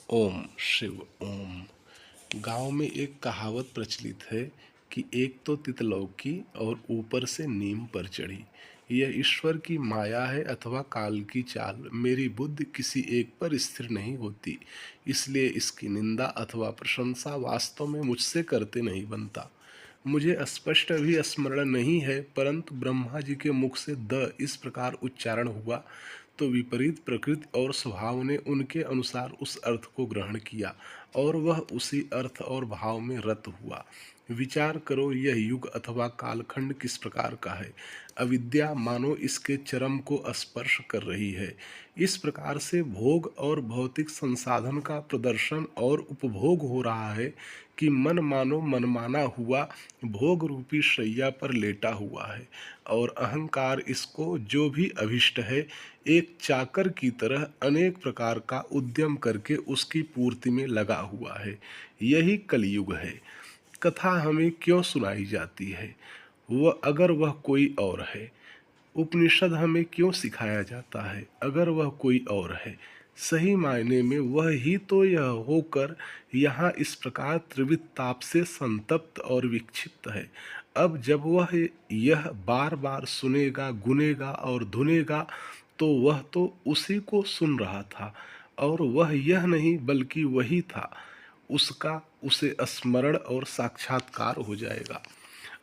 ओम शिव ओम। गांव में एक कहावत प्रचलित है कि एक तो तितलौकी और ऊपर से नीम पर चढ़ी। यह ईश्वर की माया है अथवा काल की चाल। मेरी बुद्धि किसी एक पर स्थिर नहीं होती, इसलिए इसकी निंदा अथवा प्रशंसा वास्तव में मुझसे करते नहीं बनता। मुझे स्पष्ट अभी स्मरण नहीं है, परंतु ब्रह्मा जी के मुख से द इस प्रकार उच्चारण हुआ तो विपरीत प्रकृति और स्वभाव ने उनके अनुसार उस अर्थ को ग्रहण किया और वह उसी अर्थ और भाव में रत हुआ। विचार करो, यह युग अथवा कालखंड किस प्रकार का है। अविद्या मानो इसके चरम को स्पर्श कर रही है। इस प्रकार से भोग और भौतिक संसाधन का प्रदर्शन और उपभोग हो रहा है कि मन मानो मनमाना हुआ भोग रूपी शैया पर लेटा हुआ है और अहंकार इसको जो भी अभिष्ट है एक चाकर की तरह अनेक प्रकार का उद्यम करके उसकी पूर्ति में लगा हुआ है। यही कलयुग है। कथा हमें क्यों सुनाई जाती है, वह अगर वह कोई और है। उपनिषद हमें क्यों सिखाया जाता है, अगर वह कोई और है। सही मायने में वह ही तो यह होकर यहाँ इस प्रकार त्रिविध ताप से संतप्त और विक्षिप्त है। अब जब वह यह बार बार सुनेगा, गुनेगा और धुनेगा तो वह तो उसी को सुन रहा था और वह यह नहीं बल्कि वही था। उसका उसे स्मरण और साक्षात्कार हो जाएगा।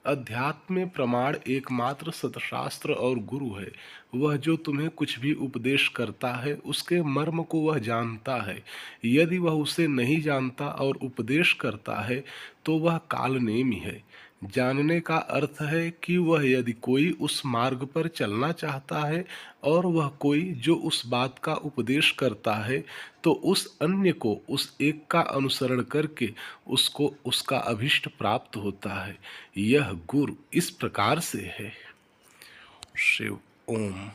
अध्यात्म में प्रमाण एकमात्र सतशास्त्र और गुरु है। वह जो तुम्हें कुछ भी उपदेश करता है उसके मर्म को वह जानता है। यदि वह उसे नहीं जानता और उपदेश करता है तो वह कालनेमी है। जानने का अर्थ है कि वह यदि कोई उस मार्ग पर चलना चाहता है और वह कोई जो उस बात का उपदेश करता है तो उस अन्य को उस एक का अनुसरण करके उसको उसका अभिष्ट प्राप्त होता है। यह गुरु इस प्रकार से है। शिव ओम।